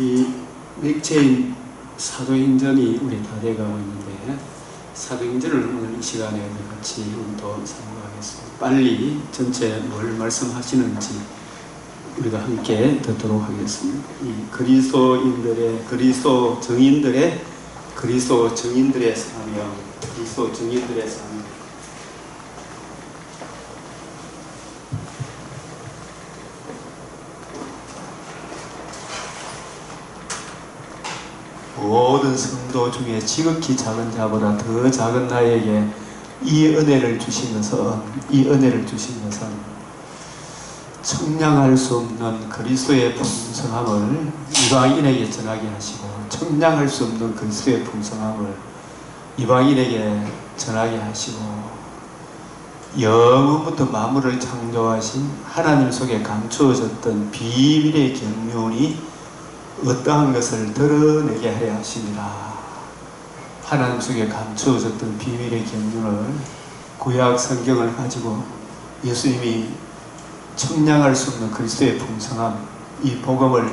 우리 맥체인 사도행전이 우리 다 돼가고 있는데, 사도행전을 오늘 이 시간에 같이 또 사모하겠습니다. 빨리 전체 뭘 말씀하시는지 우리가 함께 듣도록 하겠습니다. 이 그리스도인들의 그리스도 정인들의 사명, 그리스도 정인들의 사명. 모든 성도 중에 지극히 작은 자보다 더 작은 나에게 이 은혜를 주신 것은 청량할 수 없는 그리스도의 풍성함을 이방인에게 전하게 하시고, 청량할 수 없는 그리스도의 풍성함을 이방인에게 전하게 하시고, 영원부터 만물을 창조하신 하나님 속에 감추어졌던 비밀의 경륜이 어떠한 것을 드러내게 하려 하십니다. 하나님 속에 감추어졌던 비밀의 경륜을, 구약 성경을 가지고 예수님이 청량할 수 없는 그리스도의 풍성함, 이 복음을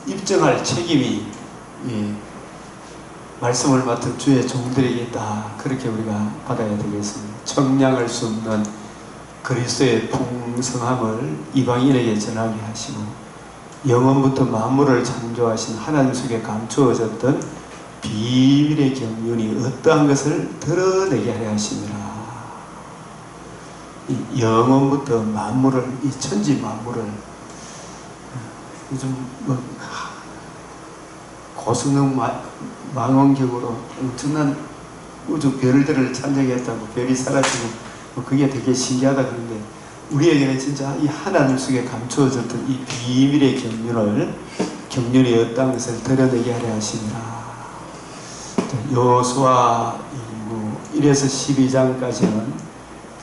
입증할 책임이 말씀을 맡은 주의 종들에게 있다. 그렇게 우리가 받아야 되겠습니다. 청량할 수 없는 그리스도의 풍성함을 이방인에게 전하게 하시고, 영원부터 만물을 창조하신 하나님 속에 감추어졌던 비밀의 경륜이 어떠한 것을 드러내게 하려 하십니다. 이 영원부터 만물을, 이 천지 만물을, 요즘 고성능 망원경으로 엄청난 우주 별들을 찬정했다고, 별이 사라지고 그게 되게 신기하다 그러는데, 우리에게는 진짜 이 하나님 속에 감추어졌던 이 비밀의 경륜이 어떤 것을 드러내게 하려 하십니다. 여호수아 1에서 12장까지는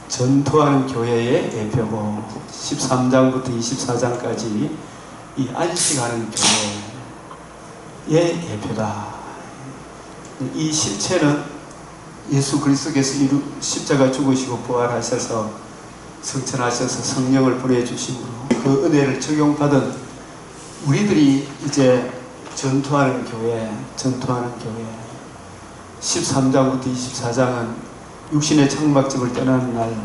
전투하는 교회의 대표고, 13장부터 24장까지 이 안식하는 교회의 대표다. 이 실체는 예수 그리스도께서 십자가 죽으시고 부활하셔서 성천하셔서 성령을 보내주심으로 그 은혜를 적용받은 우리들이 이제 전투하는 교회 13장부터 24장은 육신의 창막집을 떠나는 날,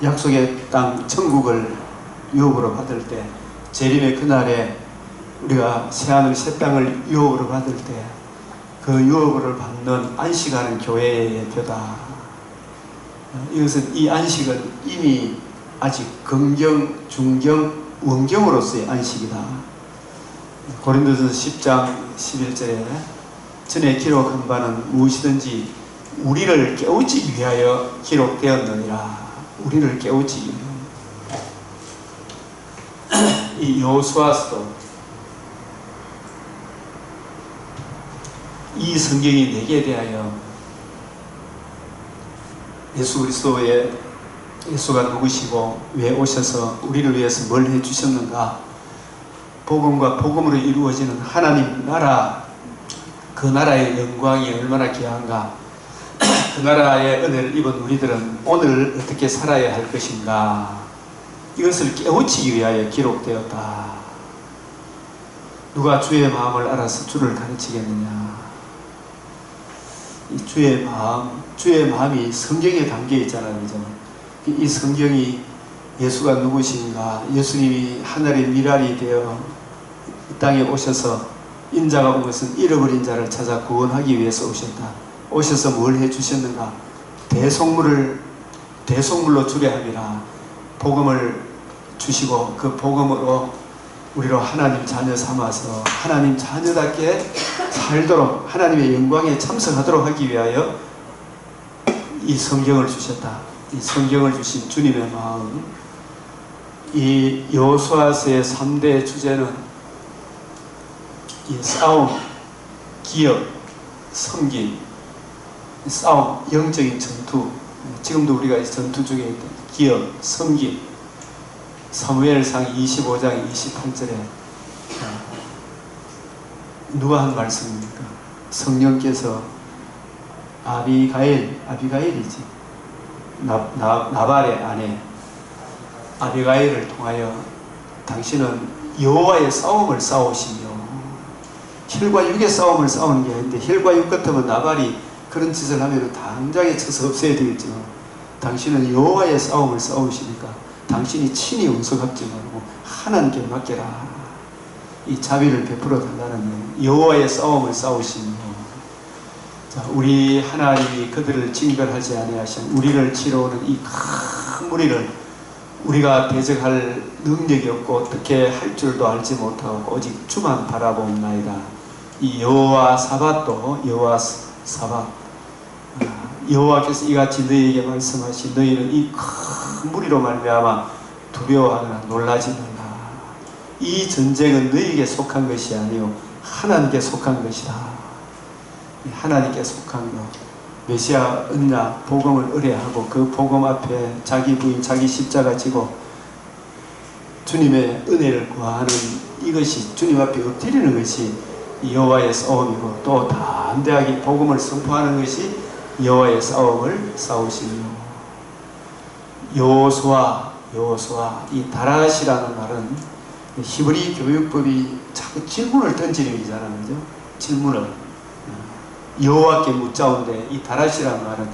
약속의 땅 천국을 유업으로 받을 때, 재림의 그날에 우리가 새하늘 새 땅을 유업으로 받을 때 그 유업을 받는 안식하는 교회의 표다. 이것은, 이 안식은 이미 아직 긍경, 중경, 원경으로서의 안식이다. 고린도전서 10장 11절에 전에 기록한 바는 무엇이든지 우리를 깨우치기 위하여 기록되었느니라. 우리를 깨우치기 위하여. 이 여호수아서도 이 성경이 내게 대하여 예수 그리스도의, 예수가 누구시고 왜 오셔서 우리를 위해서 뭘 해주셨는가, 복음과 복음으로 이루어지는 하나님 나라, 그 나라의 영광이 얼마나 귀한가, 그 나라의 은혜를 입은 우리들은 오늘 어떻게 살아야 할 것인가, 이것을 깨우치기 위하여 기록되었다. 누가 주의 마음을 알아서 주를 가르치겠느냐. 이 주의 마음이 성경에 담겨 있잖아요. 그죠? 이 성경이 예수가 누구신가, 예수님이 하늘의 미랄이 되어 이 땅에 오셔서, 인자가 온 것은 잃어버린 자를 찾아 구원하기 위해서 오셨다. 오셔서 뭘 해주셨는가? 대속물로 주례함이라. 복음을 주시고, 그 복음으로 우리로 하나님 자녀 삼아서 하나님 자녀답게 살도록, 하나님의 영광에 참석하도록 하기 위하여 이 성경을 주셨다. 이 성경을 주신 주님의 마음, 이 여호수아서의 3대 주제는 이 싸움, 기업, 섬김, 싸움, 영적인 전투. 지금도 우리가 이 전투 중에 있던 기업, 섬김. 사무엘상 25장 28절에 누가 한 말씀입니까? 성령께서 아비가일이지, 나발의 아내 아비가일을 통하여 당신은 여호와의 싸움을 싸우시며, 혈과 육의 싸움을 싸우는 게 아닌데, 혈과 육 같으면 나발이 그런 짓을 하면 당장에 쳐서 없애야 되겠죠. 당신은 여호와의 싸움을 싸우시니까 당신이 친히 운석합지 말고 하나님께 맡겨라. 이 자비를 베풀어 달라는 여호와의 싸움을 싸우시며, 자, 우리 하나님이 그들을 징벌하지 아니하신 우리를 치러오는 이 큰 무리를 우리가 대적할 능력이 없고 어떻게 할 줄도 알지 못하고 오직 주만 바라봅나이다. 이 여호와 사밧도 여호와 사밧, 여호와께서 이같이 너희에게 말씀하신 너희는 이 큰 무리로 말미암아 두려워하거나 놀라지 말라. 이 전쟁은 너희에게 속한 것이 아니요 하나님께 속한 것이다. 하나님께 속한 것, 메시아 언약 복음을 의뢰하고 그 복음 앞에 자기 부인 자기 십자가 지고 주님의 은혜를 구하는 이것이 주님 앞에 엎드리는 것이 여호와의 싸움이고, 또 담대하게 복음을 선포하는 것이 여호와의 싸움을 싸우시며, 여호수아 이 다라시라는 말은 히브리 교육법이 자꾸 질문을 던지는 거잖아요. 그죠? 질문을 여호와께 묻자온데, 이 다라시라는 말은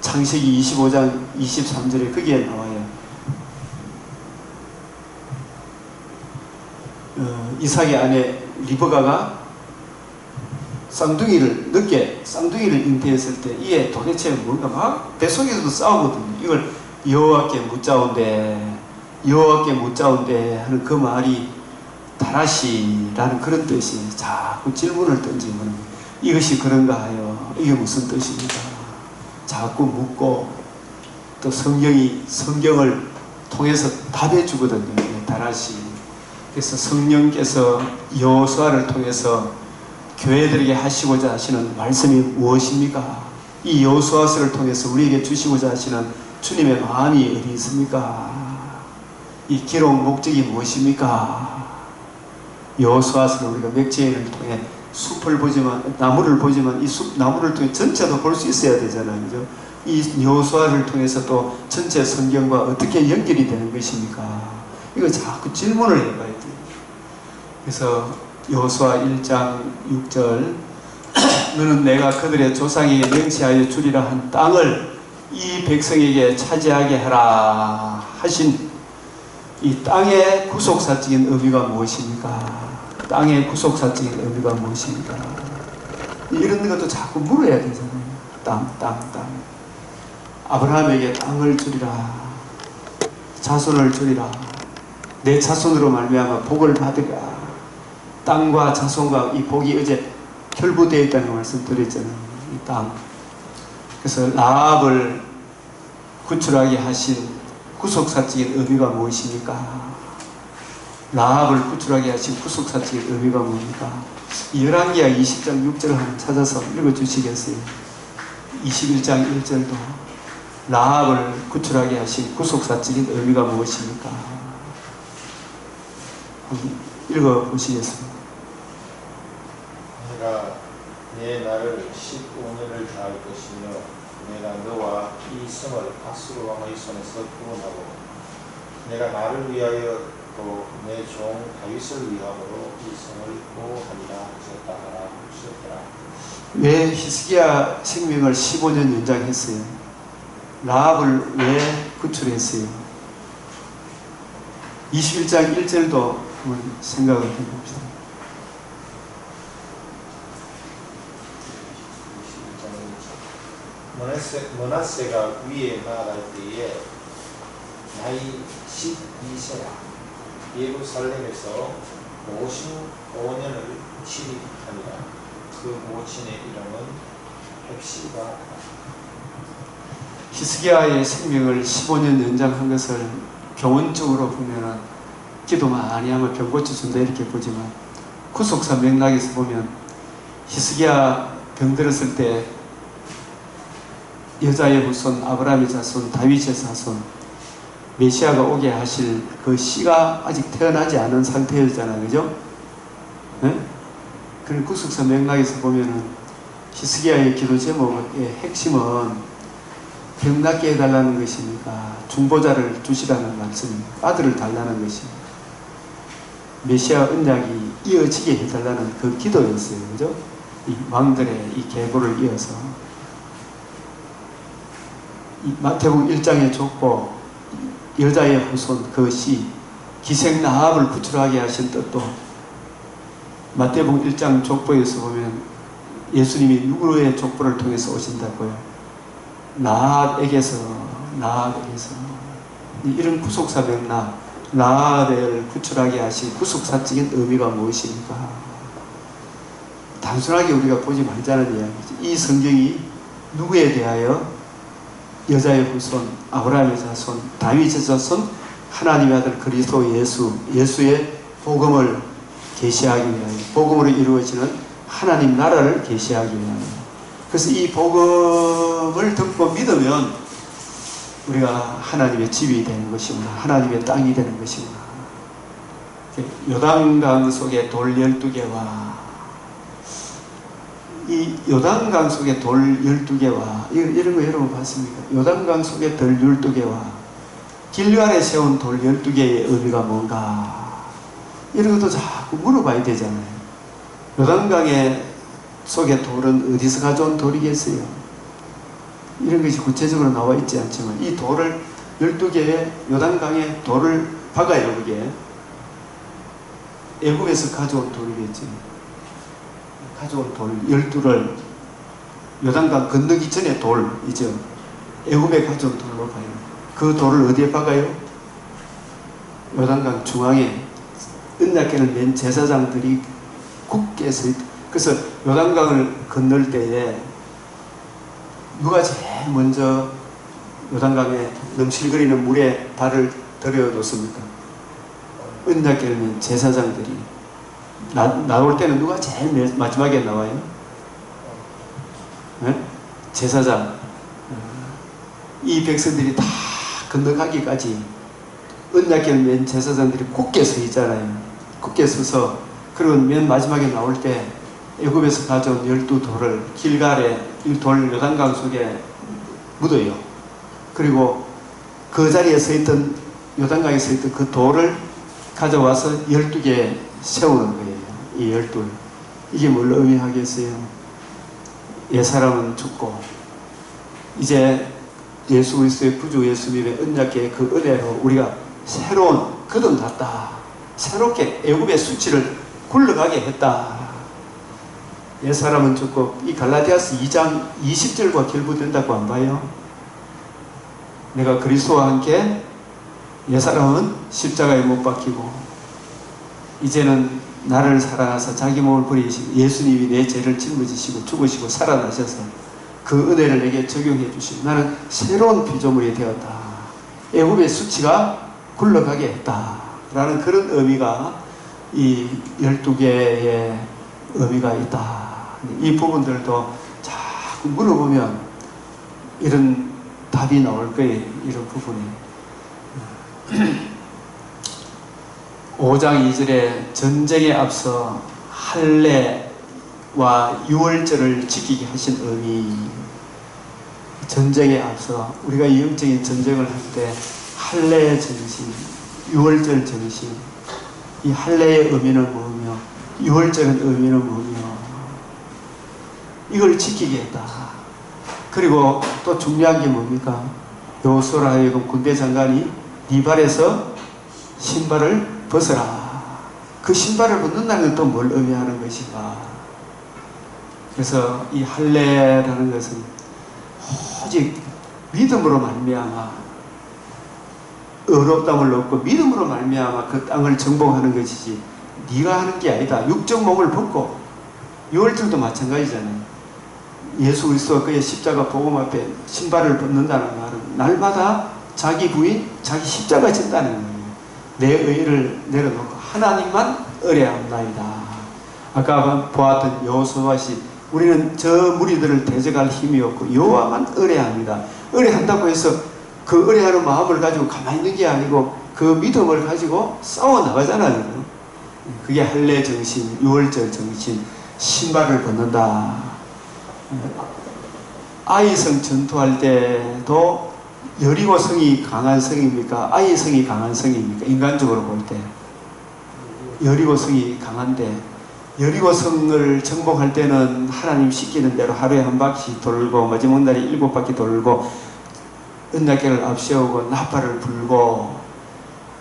창세기 25장 23절에 거기에 나와요. 이삭의 아내 리브가가 쌍둥이를 잉태했을 때 이에 도대체 뭔가 막 뱃속에서도 싸우거든요. 이걸 여호와께 묻자온데 하는 그 말이 다라시라는 그런 뜻이, 자꾸 질문을 던지면 이것이 그런가 하여 이게 무슨 뜻입니까? 자꾸 묻고, 또 성경을 통해서 답해 주거든요. 다라시. 그래서 성령께서 여호수아를 통해서 교회들에게 하시고자 하시는 말씀이 무엇입니까? 이 여호수아서를 통해서 우리에게 주시고자 하시는 주님의 마음이 어디 있습니까? 이 기록 목적이 무엇입니까? 여호수아서를 우리가 맥제인을 통해 숲을 보지만, 나무를 보지만 이 숲 나무를 통해 전체도 볼 수 있어야 되잖아요. 그죠? 이 여호수아를 통해서 또 전체 성경과 어떻게 연결이 되는 것입니까? 이거 자꾸 질문을 해봐야 돼요. 그래서 여호수아 1장 6절 너는 내가 그들의 조상에게 명시하여 주리라 한 땅을 이 백성에게 차지하게 하라 하신 이 땅의 구속사적인 의미가 무엇입니까? 땅의 구속사적인 의미가 무엇입니까? 이런 것도 자꾸 물어야 되잖아요. 땅. 아브라함에게 땅을 주리라, 자손을 주리라, 내 자손으로 말미암아 복을 받으라. 땅과 자손과 이 복이 어제 결부되어 있다는 말씀 드렸잖아요. 이 땅. 그래서 라합을 구출하게 하신 구속사적인 의미가 무엇입니까? 라합을 구출하게 하신 구속사적인 의미가 뭡니까? 열왕기하 20장 6절을 한번 찾아서 읽어주시겠어요? 21장 1절도 라합을 구출하게 하신 구속사적인 의미가 무엇입니까? 읽어보시겠습니다. 내가 내 날을 15년을 다할 것이며 내가 너와 이 성을 아수르 왕의 손에서 구원하고 내가 나를 위하여 또 내 종 다윗을 위함으로 이 성을 보호하리라 하셨다 하라 하셨더라. 왜 히스기야 생명을 15년 연장했어요? 라합을 왜 구출했어요? 21장 1절도 한번 생각을 해봅시다. 머나세가 위에 나아갈 때에 나이 12세라 예루살렘에서 55년을 취립하니라. 그 모친의 이름은 헵시바라. 히스기야의 생명을 15년 연장한 것을 교훈적으로 보면은 기도 많이 하면 병 고쳐준다 이렇게 보지만, 구속사 맥락에서 보면 히스기야 병들었을 때 여자의 후손 아브라함의 자손 다윗의 자손 메시아가 오게 하실 그 씨가 아직 태어나지 않은 상태였잖아요. 그죠? 네? 그런 구속사 맥락에서 보면은 히스기야의 기도 제목의 핵심은 병 낫게 해달라는 것이니까 중보자를 주시라는 말씀입니다. 아들을 달라는 것입니다. 메시아 언약이 이어지게 해달라는 그 기도였어요. 그죠? 이 왕들의 이 계보를 이어서 이 마태복음 1장의 족보 여자의 후손 그 시 기생 라합을 구출하게 하신 뜻도 마태복음 1장 족보에서 보면 예수님이 누구의 족보를 통해서 오신다고요? 라합에게서 이런 구속사 명락 라합을 구출하게 하신 구속사적인 의미가 무엇입니까? 단순하게 우리가 보지 말자는 이야기죠. 이 성경이 누구에 대하여 여자의 후손, 아브라함의 자손, 다윗의 자손, 하나님의 아들 그리스도 예수의 복음을 계시하기 위하여 복음으로 이루어지는 하나님 나라를 계시하기 위하여 그래서 이 복음을 듣고 믿으면 우리가 하나님의 집이 되는 것이구나. 하나님의 땅이 되는 것이구나. 요단강 속에 돌 12개와 이 요단강 속에 돌 12개와 이런 거 여러분 봤습니까? 요단강 속에 돌 12개와 길갈에 세운 돌 12개의 의미가 뭔가 이런 것도 자꾸 물어봐야 되잖아요. 요단강의 속에 돌은 어디서 가져온 돌이겠어요? 이런 것이 구체적으로 나와 있지 않지만 이 돌을 12개의 요단강에 돌을 박아요. 그게 애굽에서 가져온 돌이겠지. 가져온 돌 12를 요단강 건너기 전에 돌이죠. 애굽에 가져온 돌로 가요. 그 돌을 어디에 박아요? 요단강 중앙에 언약궤를 맨 제사장들이 굳게 서 있다. 그래서 요단강을 건널 때에 누가 제일 먼저 요단강에 넘실거리는 물에 발을 들여놓습니까? 언약궤를 맨 제사장들이 나올 때는 누가 제일 마지막에 나와요? 네? 제사장. 이 백성들이 다 건너가기까지 언약궤를 맨 제사장들이 굳게 서 있잖아요. 굳게 서서 그리고 맨 마지막에 나올 때 애굽에서 가져온 12돌을 길갈에 이 돌 요단강 속에 묻어요. 그리고 그 자리에 서 있던 요단강에 서 있던 그 돌을 가져와서 12개 세우는 거예요. 이 12. 이게 뭘 의미하겠어요? 옛사람은 죽고 이제 예수 그리스도의 구주 예수님의 언약궤의 그 은혜로 우리가 새로운 거듭났다. 새롭게 애굽의 수치를 굴러가게 했다. 옛사람은 죽고 이 갈라디아서 2장 20절과 결부된다고 안 봐요? 내가 그리스도와 함께 옛사람은 십자가에 못 박히고 이제는 나를 사랑하사 자기 몸을 버리시고 예수님이 내 죄를 짊어지시고 죽으시고 살아나셔서 그 은혜를 내게 적용해 주시고 나는 새로운 피조물이 되었다. 애굽의 수치가 굴러가게 했다. 라는 그런 의미가 이 12개의 의미가 있다. 이 부분들도 자꾸 물어보면 이런 답이 나올 거예요. 이런 부분이. 5장 2절에 전쟁에 앞서 할례와 유월절을 지키게 하신 의미. 전쟁에 앞서 우리가 영적인 전쟁을 할 때 할례 정신, 유월절 정신, 이 할례의 의미는 뭐며 유월절의 의미는 뭐며 이걸 지키게 했다. 그리고 또 중요한 게 뭡니까? 여호수아로 하여금 군대 장관이 네 발에서 신발을 벗어라. 그 신발을 벗는다는 건 또 뭘 의미하는 것인가? 그래서 이 할례라는 것은 오직 믿음으로 말미암아 의롭다함을 얻고 믿음으로 말미암아 그 땅을 정복하는 것이지 네가 하는 게 아니다. 육적 몸을 벗고 유월절도 마찬가지잖아요. 예수 그리스도가 그의 십자가 복음 앞에 신발을 벗는다는 말은 날마다 자기 부인, 자기 십자가 진다는 거예요. 내 의를 내려놓고 하나님만 의뢰합나이다. 아까 보았던 여호수아시 우리는 저 무리들을 대적할 힘이 없고 여호와만 의뢰합니다. 의뢰한다고 해서 그 의뢰하는 마음을 가지고 가만히 있는 게 아니고 그 믿음을 가지고 싸워 나가잖아요. 그게 할례 정신, 유월절 정신, 신발을 벗는다. 아이성 전투할 때도 여리고 성이 강한 성입니까? 아이성이 강한 성입니까? 인간적으로 볼 때 여리고성이 강한데, 여리고성을 정복할 때는 하나님 시키는 대로 하루에 한 바퀴 돌고 마지막 날에 7바퀴 돌고 은약궤를 앞세우고 나팔을 불고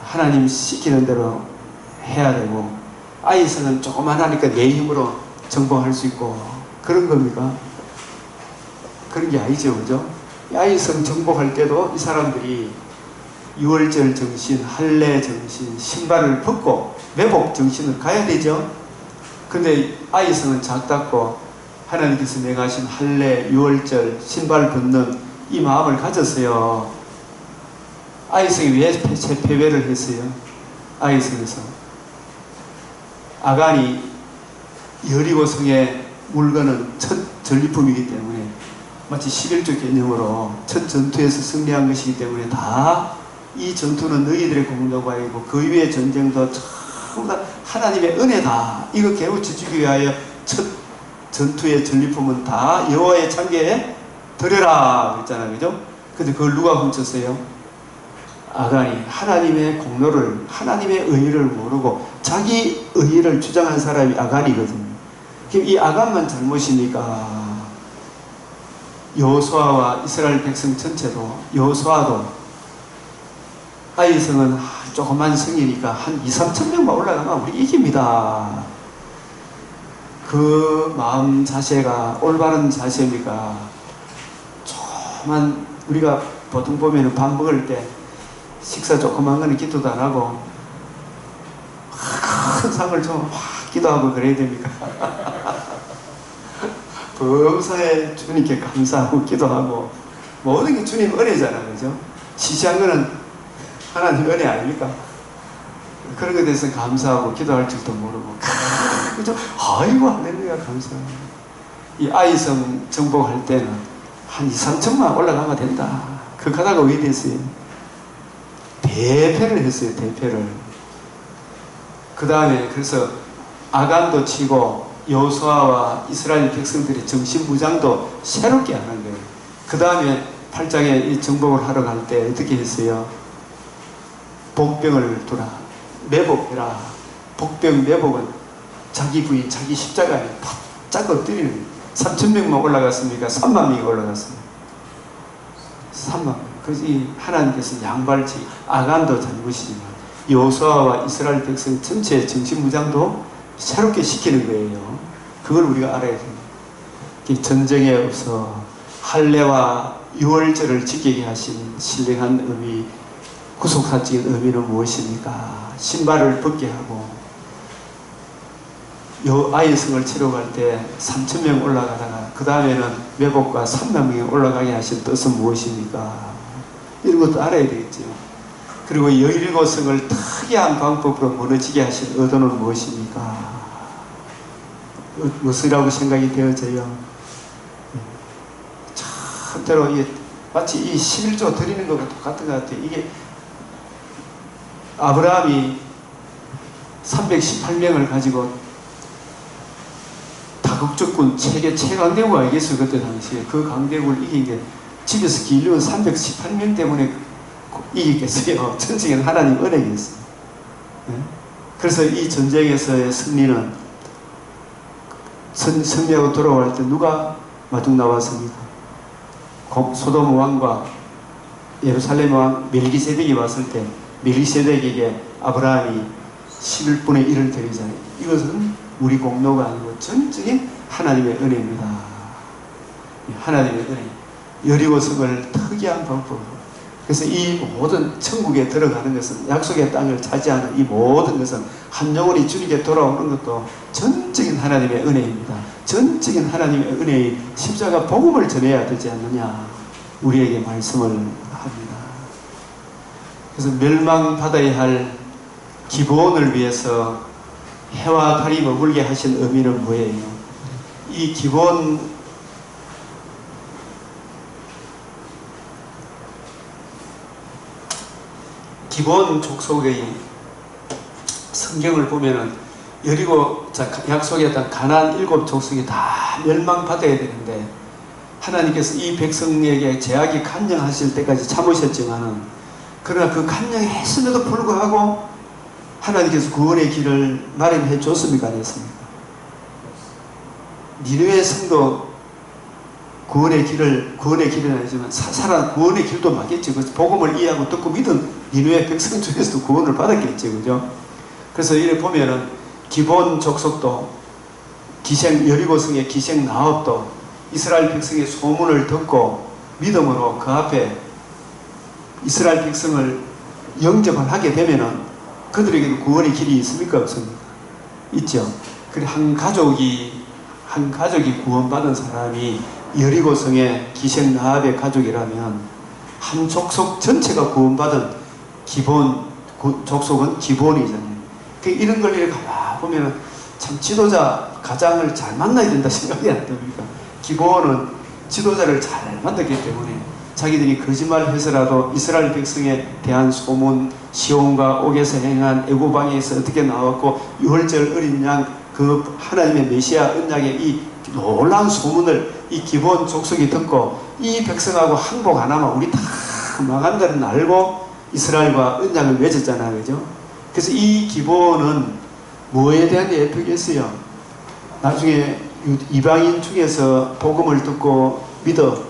하나님 시키는 대로 해야 되고, 아이성은 조그만하니까 내 힘으로 정복할 수 있고 그런 겁니까? 그런 게 아니죠, 그죠? 아이성 정복할 때도 이 사람들이 유월절 정신, 할례 정신, 신발을 벗고 매복 정신을 가야 되죠. 근데 아이성은 작다고 하나님께서 명하신 할례, 유월절, 신발 벗는 이 마음을 가졌어요. 아이성이 왜 패배를 했어요? 아이성에서 아간이 여리고성의 물건은 첫 전리품이기 때문에 마치 11조 개념으로 첫 전투에서 승리한 것이기 때문에 다 이 전투는 너희들의 공로가 아니고 그 이후의 전쟁도 전부 다 하나님의 은혜다. 이거 깨우쳐주기 위하여 첫 전투의 전리품은 다 여호와의 창계에 드려라 그랬잖아요, 그죠? 근데 그걸 누가 훔쳤어요? 아간이. 하나님의 공로를, 하나님의 의의를 모르고 자기 의의를 주장한 사람이 아간이거든요. 이 아간만 잘못이니까 여호수아와 이스라엘 백성 전체도, 여호수아도 아이성은 조그만 성이니까 한 2~3천 명만 올라가면 우리 이깁니다. 그 마음 자세가 올바른 자세입니까? 조그만, 우리가 보통 보면 밥 먹을 때 식사 조그만 거는 기도도 안 하고 큰 상을 좀 기도하고 그래야 됩니까? 범사에 주님께 감사하고 기도하고 모든 게 주님 은혜잖아요, 그죠? 시시한 거는 하나님 은혜 아닙니까? 그런 것에 대해서 감사하고 기도할 줄도 모르고 그죠? 아이고 할렐루야 감사합니다. 이 아이성 정복할 때는 한 2~3천만 올라가면 된다. 그 가다가 왜 됐어요? 대패를 했어요. 대패를. 그 다음에 그래서 아간도 치고 여호수아와 이스라엘 백성들의 정신무장도 새롭게 하는 거예요. 그 다음에 8장에 이 정복을 하러 갈 때 어떻게 했어요? 복병을 두라. 매복해라. 복병 매복은 자기 부인, 자기 십자가에 바짝 엎드리는 3,000명만 올라갔습니까? 3만 명이 올라갔습니다. 3만 명. 그래서 이 하나님께서 양발치, 아간도 잘못이지만 여호수아와 이스라엘 백성 전체의 정신무장도 새롭게 시키는 거예요. 그걸 우리가 알아야 됩니다. 전쟁에 없어 할례와 유월절을 지키게 하신 신령한 의미, 구속사적인 의미는 무엇입니까? 신발을 벗게 하고 아이성을 치러 갈 때 3,000명 올라가다가 그 다음에는 매복과 3만 명이 올라가게 하신 뜻은 무엇입니까? 이런 것도 알아야 되겠죠. 그리고 여리고성을 특이한 방법으로 무너지게 하신 의도는 무엇입니까? 무엇이라고 생각이 되어져요? 참대로 마치 이 11조 드리는 것과 똑같은 것 같아요. 이게 아브라함이 318명을 가지고 다국적군 세계 최강대국 알겠어요? 그때 당시에 그 강대국을 이긴 게 집에서 기르는 318명 때문에 이기겠어요? 전쟁에는 하나님 은혜겠어요. 네? 그래서 이 전쟁에서의 승리는 승리하고 돌아올 때 누가 마중 나왔습니까? 소돔 왕과 예루살렘 왕 멜기세덱이 왔을 때 멜기세덱에게 아브라함이 11분의 1을 드리잖아요. 이것은 우리 공로가 아니고 전적인 하나님의 은혜입니다. 하나님의 은혜. 여리고성을 특이한 방법으로. 그래서 이 모든 천국에 들어가는 것은, 약속의 땅을 차지하는 이 모든 것은 한 영혼이 주님께 돌아오는 것도 전적인 하나님의 은혜입니다. 전적인 하나님의 은혜의 십자가 복음을 전해야 되지 않느냐, 우리에게 말씀을 합니다. 그래서 멸망받아야 할 기본을 위해서 해와 달이 머물게 하신 의미는 뭐예요? 이 기본 족속의 성경을 보면은 여리고 약속의 땅 가나안 7 족속이 다 멸망받아야 되는데 하나님께서 이 백성에게 제약이 간영하실 때까지 참으셨지만은, 그러나 그 간영했음에도 불구하고 하나님께서 구원의 길을 마련해 줬습니까? 아니었습니까? 니느웨 성도 구원의 길은 아니지만 구원의 길도 맞겠죠. 그래서 복음을 이해하고 듣고 믿은 니느웨 백성 중에서도 구원을 받았겠죠. 그죠? 그래서 이래 보면은 기본 족속도 여리고성의 기생 나업도 이스라엘 백성의 소문을 듣고 믿음으로 그 앞에 이스라엘 백성을 영접을 하게 되면은 그들에게도 구원의 길이 있습니까? 없습니까? 있죠. 그래 한 가족이 구원받은 사람이 여리고성의 기생 나합의 가족이라면 한 족속 전체가 구원받은 족속은 기본이잖아요. 이런 걸 이렇게 보면 참 지도자 가장을 잘 만나야 된다 생각이 안 듭니까? 기본은 지도자를 잘 만났기 때문에 자기들이 거짓말을 해서라도 이스라엘 백성에 대한 소문, 시온과 옥에서 행한 애고방에서 어떻게 나왔고 유월절 어린 양 그 하나님의 메시아 언약의 이 놀라운 소문을 이 기본 족속이 듣고 이 백성하고 항복 안 하면 우리 다 망한다는 알고 이스라엘과 언약을 맺었잖아요. 그죠? 그래서 이 기본은 뭐에 대한 예표겠어요? 나중에 이방인 중에서 복음을 듣고 믿어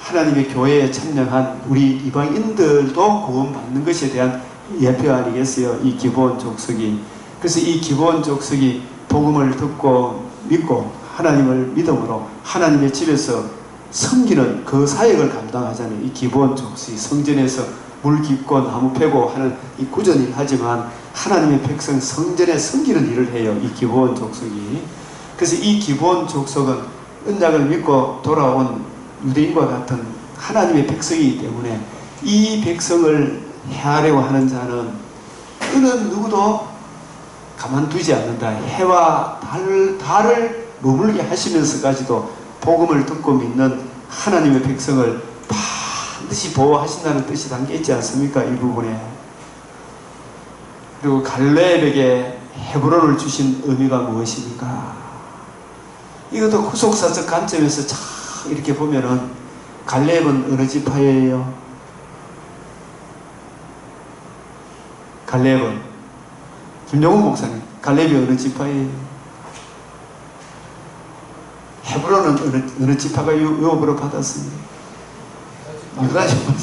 하나님의 교회에 참여한 우리 이방인들도 구원받는 것에 대한 예표 아니겠어요? 이 기본 족속이. 그래서 이 기본 족속이 복음을 듣고 믿고 하나님을 믿음으로 하나님의 집에서 섬기는 그 사역을 감당하잖아요. 이 기본 족속이 성전에서 물 깃고 나무 패고 하는 이 구전일 하지만 하나님의 백성 성전에 섬기는 일을 해요. 이 기본 족속이. 그래서 이 기본 족속은 언약을 믿고 돌아온 유대인과 같은 하나님의 백성이기 때문에 이 백성을 해하려고 하는 자는 어느 누구도 가만두지 않는다. 해와 달을 머물게 하시면서까지도 복음을 듣고 믿는 하나님의 백성을 반드시 보호하신다는 뜻이 담겨있지 않습니까? 이 부분에. 그리고 갈렙에게 헤브론을 주신 의미가 무엇입니까? 이것도 후속사적 관점에서 참 이렇게 보면은 갈렙은 어느 지파예요? 갈렙은 김용훈 목사님, 갈렙이 어느 지파예요? 헤브론은 어느 지파가 유업으로 받았습니다? 유다 지파.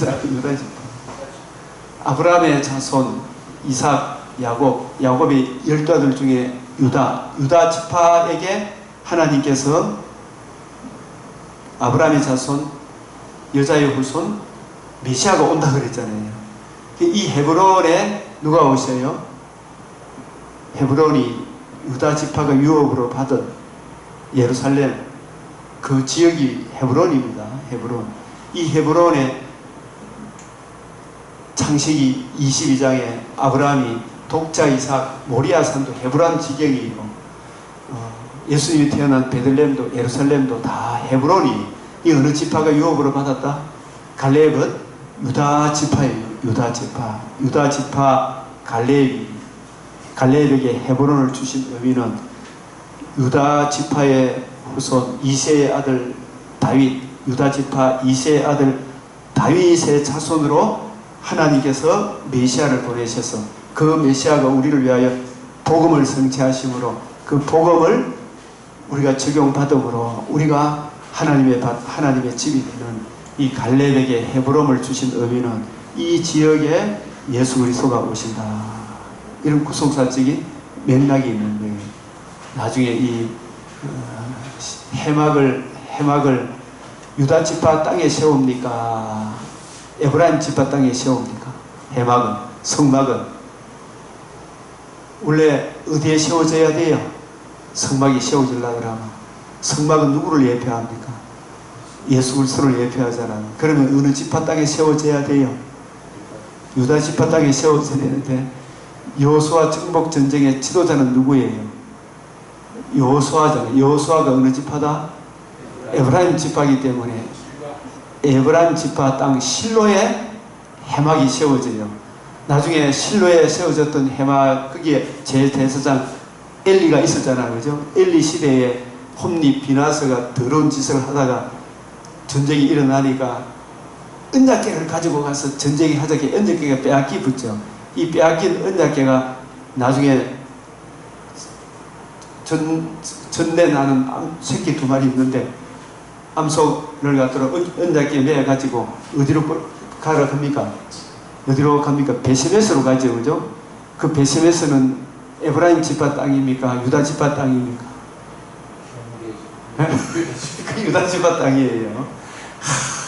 아브라함의 자손 이삭, 야곱의 12아들 중에 유다 지파에게 하나님께서 아브라함의 자손, 여자의 후손, 메시아가 온다 그랬잖아요. 이 헤브론에 누가 오셔요? 헤브론이 유다 지파가 유업으로 받은 예루살렘 그 지역이 헤브론입니다. 헤브론. 이 헤브론에 창세기 22장에 아브라함이 독자 이삭 모리아 산도 헤브론 지경이고 예수님이 태어난 베들레헴도 예루살렘도 다 헤브론이 이 어느 지파가 유업으로 받았다? 갈렙은 유다 지파예요. 유다 지파 갈렙에게 헤브론을 주신 의미는 유다 지파의 후손 이새의 아들 다윗, 유다 지파 이새의 아들 다윗의 자손으로 하나님께서 메시아를 보내셔서 그 메시아가 우리를 위하여 복음을 성취하심으로 그 복음을 우리가 적용받음으로 우리가 하나님의 집이 되는 이 갈렙에게 헤브론을 주신 의미는 이 지역에 예수 그리스도가 오신다. 이런 구속사적인 맥락이 있는 거예요. 나중에 이 해막을 유다 지파 땅에 세웁니까? 에브라임 지파 땅에 세웁니까? 해막은, 성막은 원래 어디에 세워져야 돼요? 성막이 세워지려고 그러면 성막은 누구를 예표합니까? 예수 그리스도를 예표하잖아요. 그러면 어느 지파 땅에 세워져야 돼요? 유다 지파 땅에 세워져야 되는데 여호수아 정복 전쟁의 지도자는 누구예요? 여호수아잖아요. 여호수아가 어느 지파다? 에브라임 지파이기 때문에 에브라임 지파 땅 실로에 해막이 세워져요. 나중에 실로에 세워졌던 해막 거기에 제대사장 엘리가 있었잖아요. 그죠? 엘리 시대에 홈리 비나스가 더러운 짓을 하다가 전쟁이 일어나니까 언약궤를 가지고 가서 전쟁이 하자게 언약궤가 빼앗기 붙죠. 이 빼앗긴 언약궤가 나중에 전내 나는 새끼 2마리 있는데 암석을 갖다가 언약에 매가지고 어디로 가라 합니까? 어디로 갑니까? 베세메스로 가죠, 그죠? 그 베세메스는 에브라임 지파 땅입니까? 유다 지파 땅입니까? 그 유다 지파 땅이에요.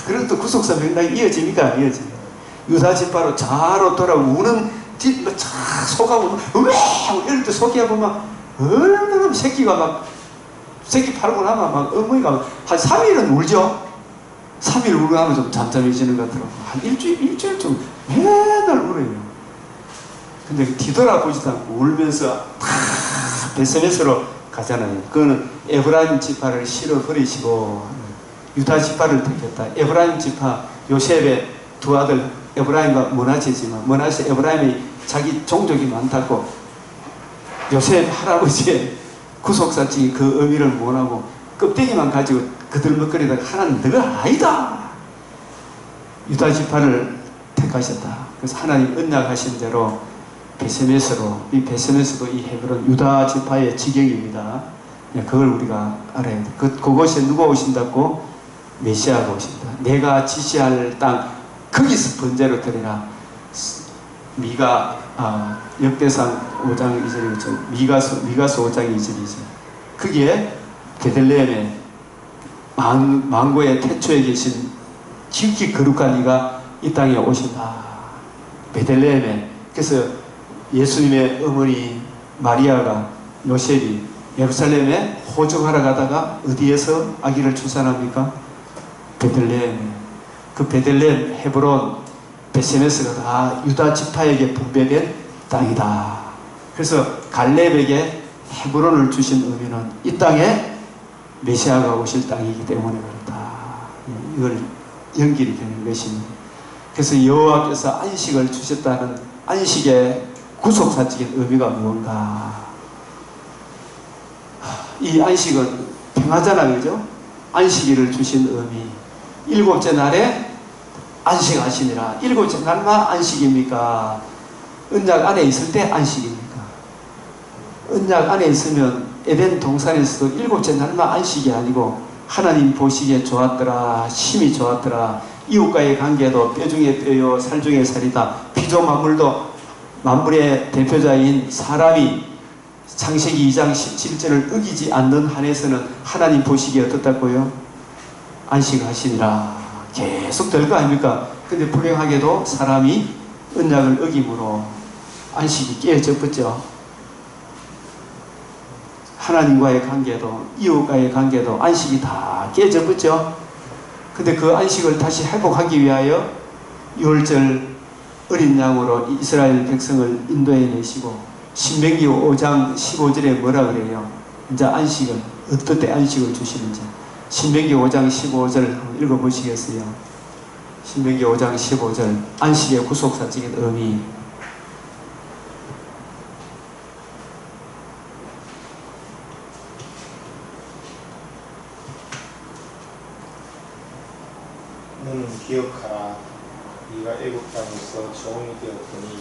그럼 또 구속사 명당이 이어집니까? 안 이어집니까? 유다 지파로 좌로 돌아 우는 뒷 속하고 이럴 때 속이하고 막 얼마나 새끼가 막 새끼 팔고 나면 막 어머니가 한 3일은 울죠. 3일 울고 나면 좀 잠잠해지는 것 같더라고. 한 일주일 좀 맨날 울어요. 근데 뒤돌아보지도 않고 울면서 다 베세메스로 가잖아요. 그거는 에브라임 지파를 실어버리시고 유다 지파를 택했다. 에브라임 지파 요셉의 2 아들 에브라임과 므낫세지만 므낫세 에브라임이 자기 종족이 많다고 요셉 할아버지의 구속사직이 그 의미를 못하고 껍데기만 가지고 그들먹거리다가 하나님 너가 아니다. 유다 지파를 택하셨다. 그래서 하나님 언약하신 대로 베세메스로, 이 베세메스도 이 헤브론 유다 지파의 지경입니다. 그걸 우리가 알아야 돼. 그곳에 누가 오신다고? 메시아가 오신다. 내가 지시할 땅 거기서 번제로 드리라. 미가 역대상 5장 2절이죠. 미가서 5장 2절이죠. 거기에 베들레헴에 망고의 태초에 계신 지극히 거룩한 이가 이 땅에 오신다. 베들레헴에. 그래서 예수님의 어머니 마리아가 요셉이 예루살렘에 호적하러 가다가 어디에서 아기를 출산합니까? 베들레헴에. 그 베들레헴, 헤브론, 베세메스가 다 유다 지파에게 분배된 땅이다. 그래서 갈렙에게 헤브론을 주신 의미는 이 땅에 메시아가 오실 땅이기 때문에 그렇다. 이걸 연결이 되는 것입니다. 그래서 여호와께서 안식을 주셨다는 안식의 구속사적인 의미가 무언가? 이 안식은 평화잖아요, 그죠? 안식일을 주신 의미. 7째 날에 안식하시니라. 7째 날만 안식입니까? 언약 안에 있을 때 안식입니까? 언약 안에 있으면 에덴 동산에서도 7째 날만 안식이 아니고 하나님 보시기에 좋았더라, 심히 좋았더라. 이웃과의 관계도 뼈 중에 뼈요 살 중에 살이다. 피조 만물도 만물의 대표자인 사람이 창세기 2장 17절을 어기지 않는 한에서는 하나님 보시기에 어떻다고요? 안식하시니라. 계속 될 거 아닙니까? 근데 불행하게도 사람이 언약을 어김으로 안식이 깨어졌죠. 하나님과의 관계도 이웃과의 관계도 안식이 다 깨져버렸죠. 근데 그 안식을 다시 회복하기 위하여 유월절 어린 양으로 이스라엘 백성을 인도해 내시고 신명기 5장 15절에 뭐라 그래요? 이제 안식을 어떨 때 안식을 주시는지 신명기 5장 15절 한번 읽어보시겠어요? 신명기 5장 15절 안식의 구속사적인 의미. 너는 기억하라. 네가 애굽 땅에서 종이 되었더니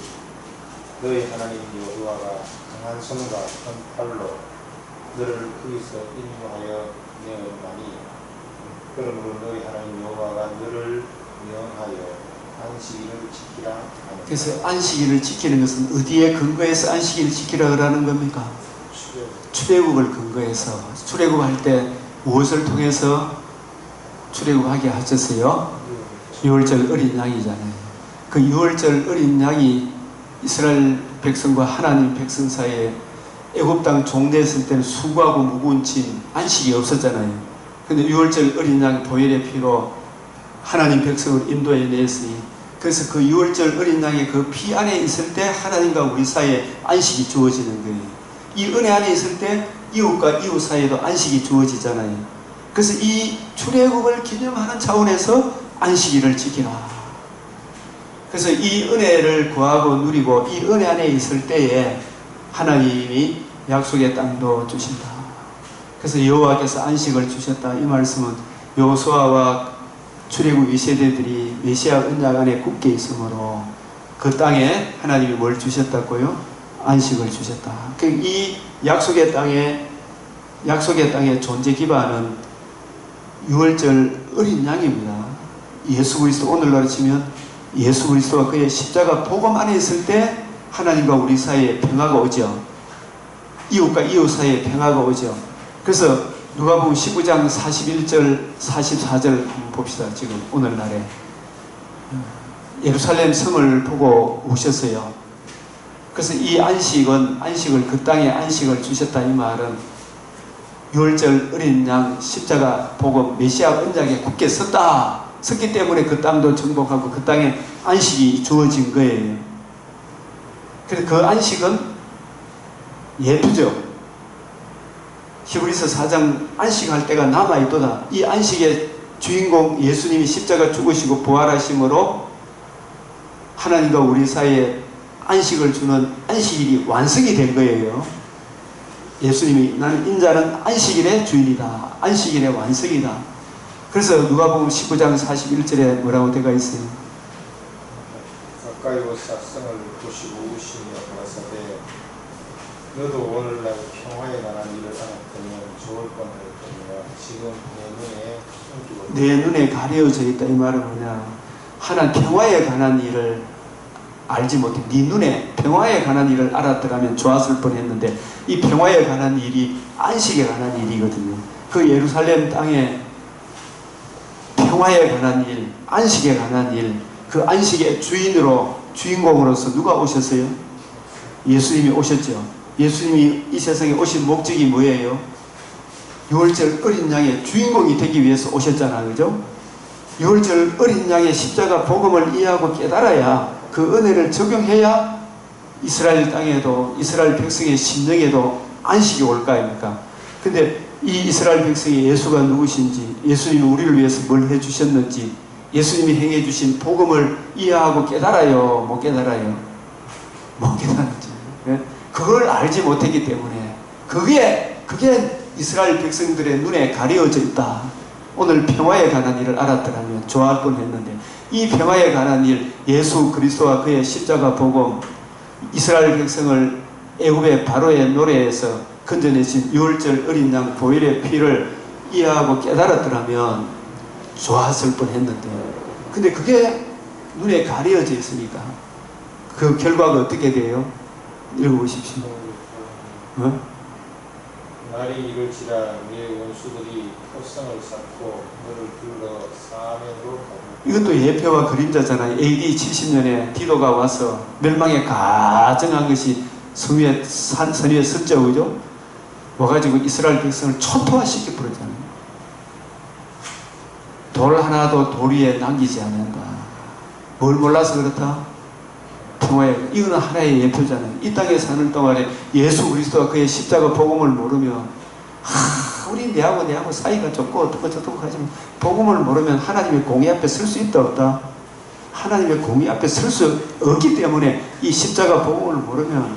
너희 하나님 여호와가 강한 손과 큰 팔로 너를 거기서 인도하여 내었나니 그러므로 너희 하나님 여호와가 너를 명하여 안식일을 지키라 하는. 그래서 안식일을 지키는 것은 어디에 근거해서 안식일을 지키라 그러는 겁니까? 출애굽을 근거해서. 출애굽할 때 무엇을 통해서 출애굽하게 하셨어요? 유월절 어린 양이잖아요. 그 유월절 어린 양이 이스라엘 백성과 하나님 백성 사이에 애굽 땅 종되었을 때는 수고하고 무거운 짐, 안식이 없었잖아요. 근데 유월절 어린 양 보혈의 피로 하나님 백성을 인도해 냈으니, 그래서 그 유월절 어린 양의 그 피 안에 있을 때 하나님과 우리 사이에 안식이 주어지는 거예요. 이 은혜 안에 있을 때 이웃과 이웃 사이에도 안식이 주어지잖아요. 그래서 이 출애굽을 기념하는 차원에서 안식일을 지키라. 그래서 이 은혜를 구하고 누리고 이 은혜 안에 있을 때에 하나님이 약속의 땅도 주신다. 그래서 여호와께서 안식을 주셨다. 이 말씀은 여호수아와 출애굽 2세대들이 메시아 언약 안에 굳게 있으므로 그 땅에 하나님이 뭘 주셨다고요? 안식을 주셨다. 이 약속의 땅의 존재 기반은 유월절 어린 양입니다. 예수 그리스도, 오늘날로 치면 예수 그리스도와 그의 십자가 복음 안에 있을 때 하나님과 우리 사이에 평화가 오죠. 이웃과 이웃 사이에 평화가 오죠. 그래서 누가복음 19장 41절 44절 한번 봅시다. 지금 오늘날에 예루살렘 성을 보고 오셨어요. 그래서 이 안식을 그 땅에 안식을 주셨다. 이 말은 유월절 어린 양 십자가 복음 메시아 언약에 굳게 섰기 때문에 그 땅도 정복하고 그 땅에 안식이 주어진 거예요. 그래서 그 안식은 예쁘죠. 히브리서 4장 안식할 때가 남아있도다. 이 안식의 주인공 예수님이 십자가 죽으시고 부활하심으로 하나님과 우리 사이에 안식을 주는 안식일이 완성이 된 거예요. 예수님이 나는 인자는 안식일의 주인이다. 안식일의 완성이다. 그래서 누가복음 19장 41절에 뭐라고 되어 있어요? 가까이 오사 성을 보시고 우시며 가라사대 너도 오늘날 평화에 관한 일을 알았더니 좋을 뻔하였더니와 지금 내 눈에 가려져 있다. 이 말은 뭐냐? 하나님 평화에 관한 일을 알지 못해. 네 눈에 평화에 관한 일을 알았더라면 좋았을 뻔했는데 이 평화에 관한 일이 안식에 관한 일이거든요. 그 예루살렘 땅에 평화에 관한 일, 안식에 관한 일, 그 안식의 주인공으로서 누가 오셨어요? 예수님이 오셨죠. 예수님이 이 세상에 오신 목적이 뭐예요? 유월절 어린 양의 주인공이 되기 위해서 오셨잖아요. 그죠? 유월절 어린 양의 십자가 복음을 이해하고 깨달아야 그 은혜를 적용해야 이스라엘 땅에도 이스라엘 백성의 심령에도 안식이 올 거 아닙니까? 근데 이 이스라엘 백성이 예수가 누구신지, 예수님이 우리를 위해서 뭘 해주셨는지, 예수님이 행해주신 복음을 이해하고 깨달아요? 못 깨달아요? 못 깨달았죠. 그걸 알지 못했기 때문에 그게 이스라엘 백성들의 눈에 가려져 있다. 오늘 평화에 관한 일을 알았더라면 좋아할 뻔했는데 이 평화에 관한 일, 예수 그리스도와 그의 십자가 복음, 이스라엘 백성을 애굽의 바로의 노래에서 건져내신 유월절 어린 양 보혈의 피를 이해하고 깨달았더라면 좋았을 뻔했는데 근데 그게 눈에 가려져 있으니까 그 결과가 어떻게 돼요? 읽어보십시오. 날이 이를지라 네 원수들이 토성을 쌓고 너를 불러 사면으로 가고. 이것도 예표와 그림자잖아요. AD 70년에 디도가 와서 멸망에 가증한 것이 산 위에 섰죠. 그죠? 와가지고 이스라엘 백성을 초토화시켜 버렸잖아요. 돌 하나도 돌 위에 남기지 않는다. 뭘 몰라서 그렇다? 평화에. 이거는 하나의 예표잖아요. 이 땅에 사는 동안에 예수 그리스도와 그의 십자가 복음을 모르면 우리 내하고 사이가 좋고 어떻고 하지만 복음을 모르면 하나님의 공의 앞에 설 수 있다 없다? 하나님의 공의 앞에 설 수 없기 때문에 이 십자가 복음을 모르면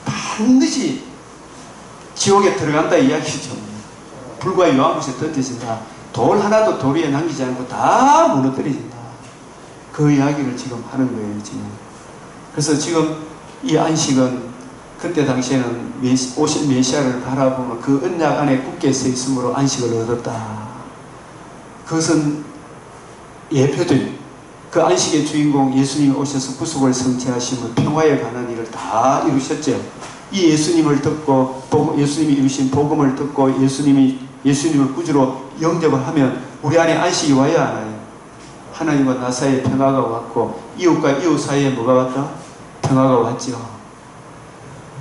반드시 지옥에 들어간다 이야기죠. 불과 요한못에 던져진다. 돌 하나도 돌 위에 남기지 않고 다 무너뜨려진다. 그 이야기를 지금 하는 거예요. 지금. 그래서 지금 이 안식은 그때 당시에는 오신 메시아를 바라보면 그 언약 안에 굳게 서 있으므로 안식을 얻었다. 그것은 예표된 그 안식의 주인공 예수님이 오셔서 구속을 성취하시면 평화에 관한 일을 다 이루셨죠. 이 예수님을 듣고 예수님이 이루신 복음을 듣고 예수님을 구주로 영접을 하면 우리 안에 안식이 와야 하나요? 하나님과 나 사이에 평화가 왔고 이웃과 이웃 사이에 뭐가 왔다? 평화가 왔죠.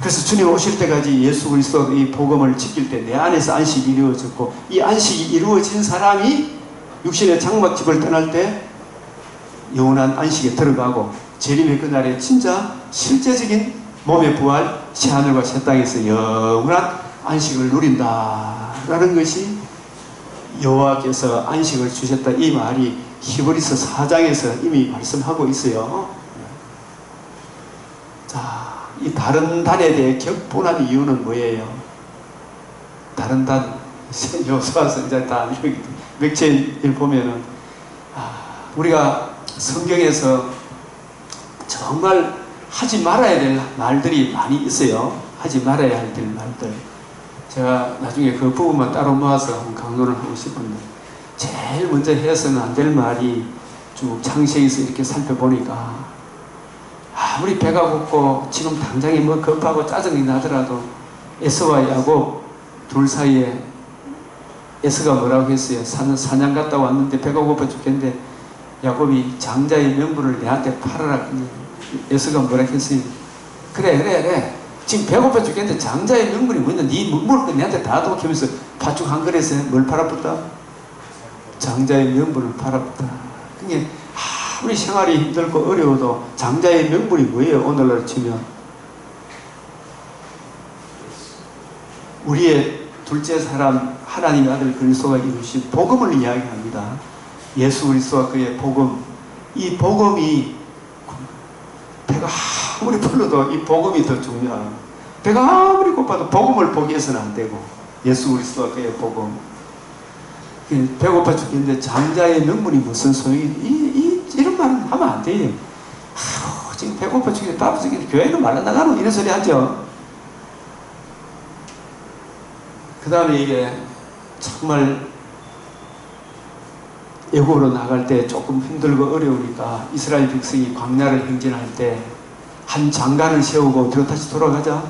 그래서 주님 오실 때까지 예수 그리스도 이 복음을 지킬 때 내 안에서 안식이 이루어졌고 이 안식이 이루어진 사람이 육신의 장막집을 떠날 때 영원한 안식에 들어가고 재림의 그날에 진짜 실제적인 몸의 부활, 새하늘과 새 땅에서 영원한 안식을 누린다라는 것이 여호와께서 안식을 주셨다. 이 말이 히브리서 4장에서 이미 말씀하고 있어요. 자, 이 다른 단에 대해 격분한 이유는 뭐예요? 다른 단, 요수아 선지자 다 이렇게 맥체일 보면은 우리가 성경에서 정말 하지 말아야 될 말들이 많이 있어요. 하지 말아야 할 말들. 제가 나중에 그 부분만 따로 모아서 한번 강론을 하고 싶은데, 제일 먼저 해서는 안 될 말이 쭉 창세기에서 이렇게 살펴보니까, 아무리 배가 고프고 지금 당장에 뭐 급하고 짜증이 나더라도 에서와 야곱 둘 사이에, 에서가 뭐라고 했어요? 사냥 갔다 왔는데 배가 고파 죽겠는데 야곱이 장자의 명분을 내한테 팔아라. 에서가 뭐라 했어요? 그래 지금 배고파 죽겠는데 장자의 명분이 뭐냐? 네 먹을 거 내한테 다 둬. 하면서 팥죽 한 그릇에 뭘 팔아붙다? 장자의 명분을 팔아붙다. 그게 아무리 생활이 힘들고 어려워도 장자의 명분이 뭐예요? 오늘날 치면 우리의 둘째 사람 하나님의 아들 그리스도가 이루신 복음을 이야기합니다. 예수 그리스도와 그의 복음. 이 복음이, 배가 아무리 불러도 이 복음이 더 중요해요. 배가 아무리 고파도 복음을 포기해서는 안 되고, 예수 그리스도와 그의 복음. 배고파 죽겠는데 장자의 명분이 무슨 소용이, 이런 말은 하면 안 돼요. 지금 배고파 죽겠는데 바빠 죽겠는데 교회는 말라나가노 이런 소리 하죠. 그 다음에 이게 정말 애국으로 나갈 때 조금 힘들고 어려우니까 이스라엘 백성이 광야를 행진할 때 한 장관을 세우고 뒤로 다시 돌아가자.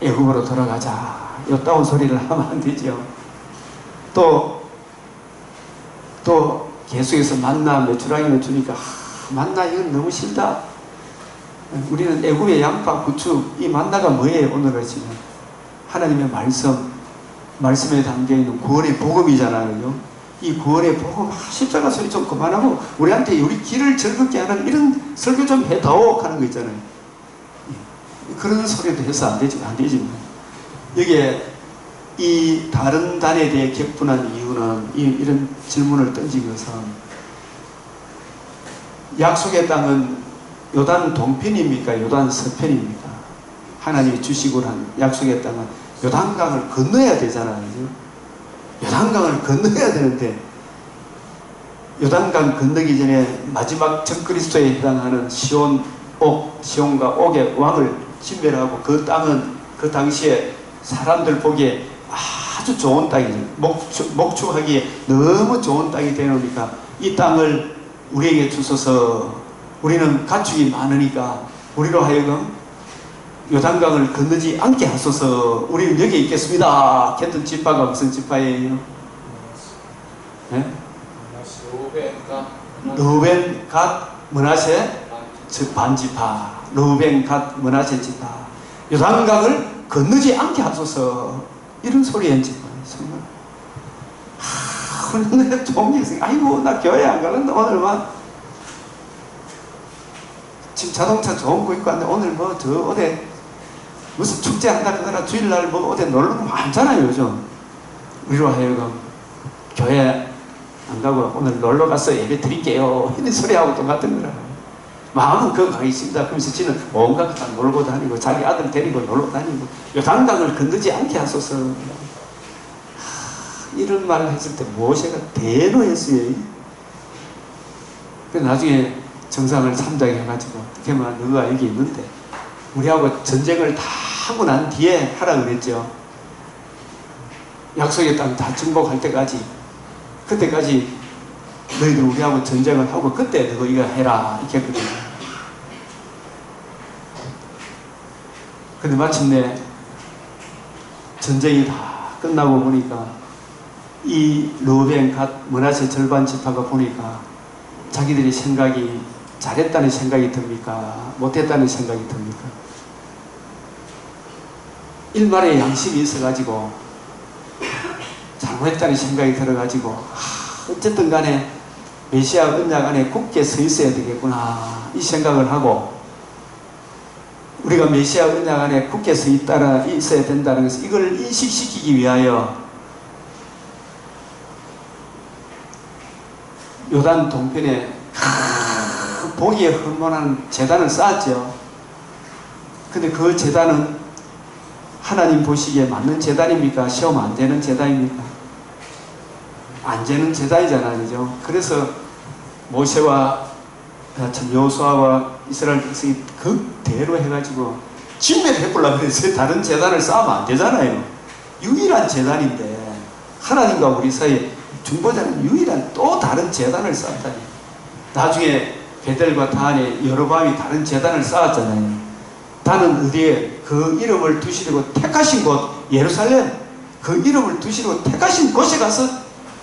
애국으로 돌아가자. 이따운 소리를 하면 안 되죠. 또 계속해서 만나 메추라기를 주니까 만나 이건 너무 싫다. 우리는 애국의 양파, 부추, 이 만나가 뭐예요? 오늘은 지금 하나님의 말씀에 담겨있는 구원의 복음이잖아요. 이 구원의 복음, 십자가 소리 좀 그만하고 우리한테 우리 길을 즐겁게 하는 이런 설교 좀 해다오 하는 거 있잖아요. 그런 소리도 해서 안 되지. 여기에 이 다른 단에 대해 격분한 이유는 이런 질문을 던진 것은, 약속의 땅은 요단 동편입니까? 요단 서편입니까? 하나님이 주시고 난 약속의 땅은 요단강을 건너야 되잖아요. 요단강을 건너야 되는데, 요단강 건너기 전에 마지막 적그리스도에 해당하는 시온과 옥의 왕을 진멸하고, 그 땅은 그 당시에 사람들 보기에 아주 좋은 땅이죠. 목축하기에 너무 좋은 땅이 되놓으니까 이 땅을 우리에게 주소서. 우리는 가축이 많으니까 우리로 하여금 요단강을 건너지 않게 하소서. 우리는 여기 있겠습니다. 했던 지파가 무슨 지파예요? 네? 르우벤, 갓, 므낫세 반지파. 르우벤, 갓, 므낫세 지파. 요단강을 건너지 않게 하소서. 이런 소리인 지파. 정말 오늘 종이 아이고 나 교회 안 가는데 오늘만 지금 자동차 좋은 거 입고 왔는데 오늘 뭐 저 어디 무슨 축제 한다 그러나 주일날 뭐 어디 놀러 가면 많잖아요 요즘. 우리로 하여금 교회 안 가고 오늘 놀러 가서 예배 드릴게요 이런 소리하고 똑같은 거라. 마음은 그거 가기 있습니다. 그러면서 지는 온갖 다 놀고 다니고 자기 아들 데리고 놀러 다니고 요단강을 건너지 않게 하소서. 이런 말을 했을 때 모세가 대노했어요. 그래서 나중에 정상을 참작해가지고 그만 너가 여기 있는데 우리하고 전쟁을 다 하고 난 뒤에 하라 그랬죠. 약속의 땅 다 정복할 때까지, 그때까지 너희들 우리하고 전쟁을 하고 그때 너 이거 해라 이렇게 했거든요. 근데 마침내 전쟁이 다 끝나고 보니까 이 르우벤, 갓, 므낫세 절반 지파가 보니까 자기들이 생각이 잘했다는 생각이 듭니까? 못했다는 생각이 듭니까? 일말의 양심이 있어가지고 잘못했다는 생각이 들어가지고 어쨌든 간에 메시아 언약 안에 굳게 서 있어야 되겠구나 이 생각을 하고, 우리가 메시아 언약 안에 굳게 서 있어야 된다는 것을 이걸 인식시키기 위하여 요단 동편에 보기에 흠모한 제단을 쌓았죠. 근데 그 제단은 하나님 보시기에 맞는 제단입니까? 시험 안 되는 제단입니까? 안 되는 제단이잖아요. 그죠? 그래서 모세와 참 여호수아와 이스라엘 백성이 극대로 해가지고 진멸 해보려고 그랬어요. 다른 제단을 쌓으면 안 되잖아요. 유일한 제단인데 하나님과 우리 사이에 중보자는 유일한 또 다른 제단을 쌓았다니. 나중에 베델과 다한에 여로보암이 다른 제단을 쌓았잖아요. 다는 어디에 그 이름을 두시려고 택하신 곳 예루살렘, 그 이름을 두시려고 택하신 곳에 가서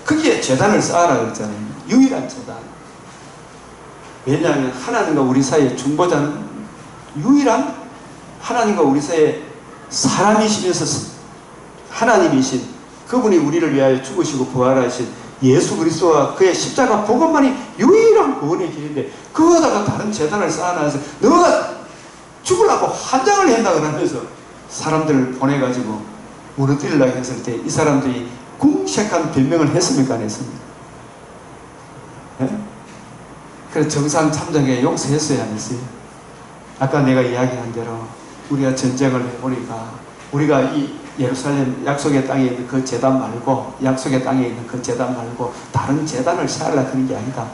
거기에 제단을 쌓아라 그랬잖아요. 유일한 제단. 왜냐하면 하나님과 우리 사이의 중보자는 유일한 하나님과 우리 사이에 사람이시면서 하나님이신 그분이 우리를 위하여 죽으시고 부활하신 예수 그리스도와 그의 십자가 복음만이 유일한 구원의 길인데 그거다가 다른 제단을 쌓아놔서 너가 죽으려고 환장을 한다 그러면서 사람들을 보내가지고 무너뜨리려고 했을 때 이 사람들이 궁색한 변명을 했습니까? 안 했습니까? 네? 그래서 정상 참작에 용서했어야 안 했어요. 아까 내가 이야기한 대로 우리가 전쟁을 해보니까 우리가 이 예루살렘 약속의 땅에 있는 그 제단 말고 약속의 땅에 있는 그 제단 말고 다른 제단을 세우려고 하는 게 아니다.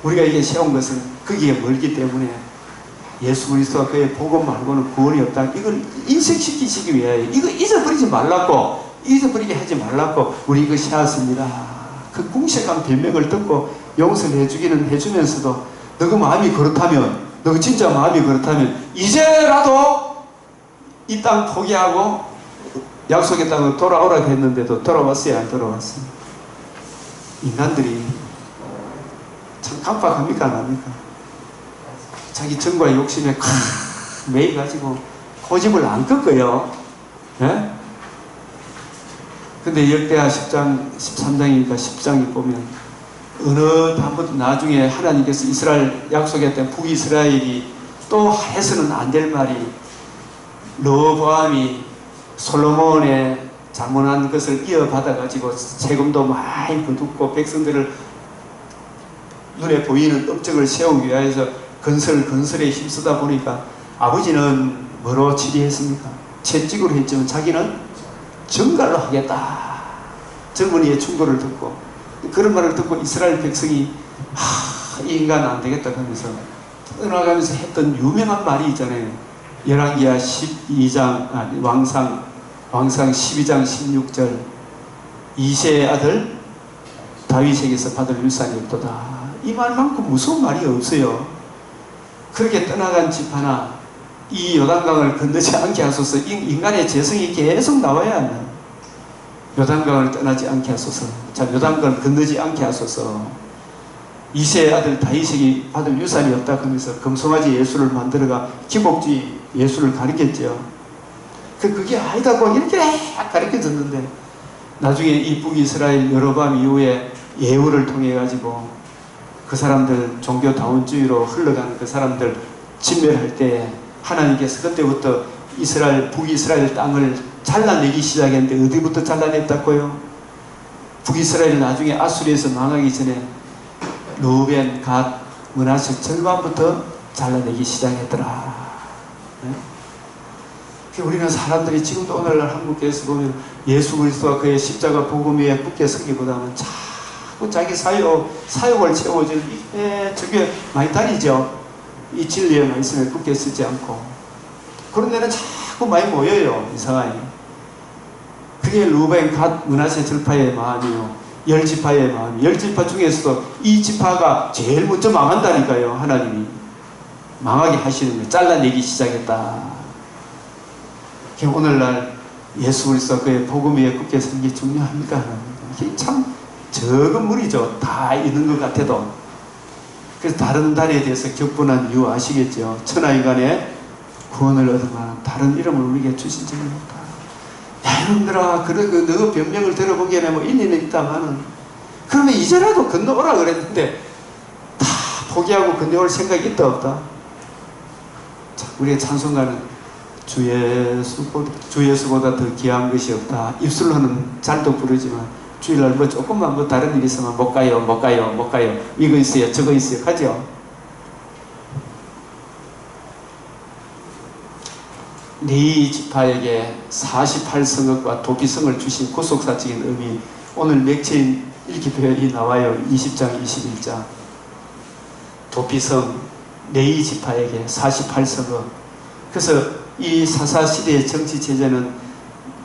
우리가 이게 세운 것은 거기에 멀기 때문에 예수 그리스도와 그의 복음 말고는 구원이 없다. 이걸 인식시키시기 위하여 이거 잊어버리지 말라고 잊어버리게 하지 말라고 우리 이거 세웠습니다. 그 궁색한 변명을 듣고 용서를 해주면서도 너가 마음이 그렇다면 너가 진짜 마음이 그렇다면 이제라도 이 땅 포기하고 약속의 땅으로 돌아오라고 했는데도 돌아왔어요? 안 돌아왔어요? 인간들이 참 깜빡합니까? 안 합니까? 자기 정과 욕심에 매여가지고 고집을 안 꺾어요. 예? 근데 역대하 10장, 13장이니까 10장이 보면 어느 다음부터 나중에 하나님께서 이스라엘 약속의 땅 북이스라엘이 또 해서는 안 될 말이 르호보암이 솔로몬의 잘못한 것을 이어받아가지고 세금도 많이 거두고 백성들을 눈에 보이는 업적을 세우기 위해서 건설에 힘쓰다 보니까 아버지는 뭐로 치리했습니까? 채찍으로 했지만 자기는 정갈로 하겠다. 젊은이의 충고를 듣고 그런 말을 듣고 이스라엘 백성이 이 인간은 안 되겠다 하면서 떠나가면서 했던 유명한 말이 있잖아요. 열왕기하 12장 왕상 12장 16절 이새의 아들 다윗에게서 받을 유산이 없도다. 이 말만큼 무서운 말이 없어요. 그렇게 떠나간 집 하나 이 요단강을 건너지 않게 하소서. 인간의 재성이 계속 나와야 한다. 요단강을 떠나지 않게 하소서. 자, 요단강을 건너지 않게 하소서. 이새의 아들 다윗에게 받을 유산이 없다 하면서 금송아지 예수를 만들어가 기복주의 예수를 가르쳤죠. 그게 아니다고 이렇게 가르쳐줬는데 나중에 이 북이스라엘 여로보암 이후에 예후를 통해 가지고 그 사람들 종교다원주의로 흘러가는 그 사람들 진멸할 때 하나님께서 그때부터 북이스라엘 땅을 잘라내기 시작했는데 어디부터 잘라냈다고요? 북이스라엘이 나중에 아수리에서 망하기 전에 루벤, 갓, 므낫세 절반부터 잘라내기 시작했더라. 네? 우리는 사람들이 지금도 오늘날 한국교회에서 보면 예수 그리스도와 그의 십자가 복음 위에 굳게 서기보다는 자꾸 자기 사역을 채워줄 저게 많이 다니죠. 이 진리의 말씀에 굳게 쓰지 않고 그런 데는 자꾸 많이 모여요. 이상하게. 그게 루벤, 갓, 므낫세 지파의 마음이요. 10지파의 마음, 10지파 중에서도 이 지파가 제일 먼저 망한다니까요. 하나님이 망하게 하시는 거예요. 잘라내기 시작했다. 오늘날 예수 그리스도 그의 복음 위에 굳게 서는 게 중요합니까? 이게 참 적은 무리죠. 다 있는 것 같아도. 그래서 다른 달에 대해서 격분한 이유 아시겠죠? 천하인간의 구원을 얻을 만한 다른 이름을 우리에게 주신 적이 없다. 야, 이놈들아, 너 변명을 들어보기에는 뭐 일리는 있다마는, 그러면 이제라도 건너오라 그랬는데, 다 포기하고 건너올 생각이 있다, 없다? 자, 우리의 찬송가는 주 예수보다 더 귀한 것이 없다. 입술로는 잘도 부르지만, 주일날 뭐 조금만 뭐 다른 일이 있으면 못 가요. 이거 있어요, 저거 있어요. 하죠? 네 지파에게 48성읍과 도피성을 주신 구속사적인 의미, 오늘 맥체인 일기표에 나와요. 20장 21장 도피성 레위 지파에게 48성읍. 그래서 이 사사 시대의 정치 체제는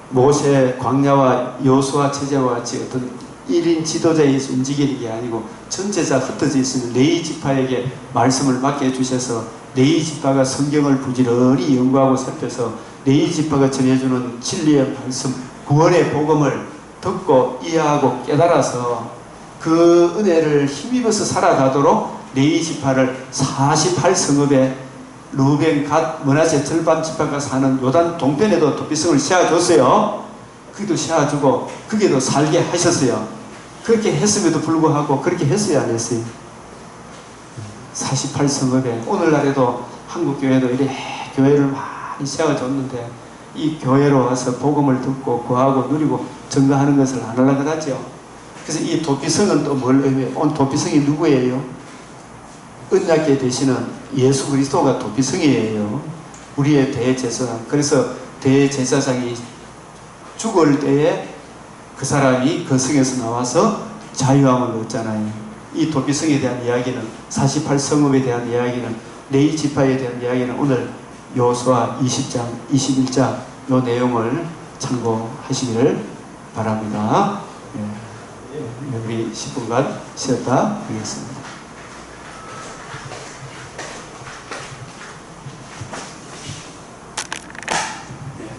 모세 광야와 여호수아 체제와 같이 어떤 1인 지도자에 의해서 움직이는 게 아니고 전체가 흩어져 있으면 레위 지파에게 말씀을 맡겨 주셔서 레위 지파가 성경을 부지런히 연구하고 살펴서 레위 지파가 전해주는 진리의 말씀, 구원의 복음을 듣고 이해하고 깨달아서 그 은혜를 힘입어서 살아가도록 레위 지파를 48성읍에 루벤, 갓, 머나세 절반 지파가 사는 요단 동편에도 도피성을 세워줬어요. 거기도 세워주고 거기도 살게 하셨어요. 그렇게 했음에도 불구하고 그렇게 했어요, 안 했어요? 48성읍에 오늘날에도 한국교회도 이래 교회를 많이 세워줬는데 이 교회로 와서 복음을 듣고 구하고 누리고 증거하는 것을 안 하려고 하죠. 그래서 이 도피성은 또 뭘 의미해요? 오늘 도피성이 누구예요? 언약계 되시는 예수 그리스도가 도피성이에요. 우리의 대제사장. 그래서 대제사장이 죽을 때에 그 사람이 그 성에서 나와서 자유함을 얻잖아요. 이 도피성에 대한 이야기는 48성읍에 대한 이야기는 레위 지파에 대한 이야기는 오늘 여호수아 20장, 21장 요 내용을 참고하시기를 바랍니다. 우리 10분간 쉬었다 하겠습니다.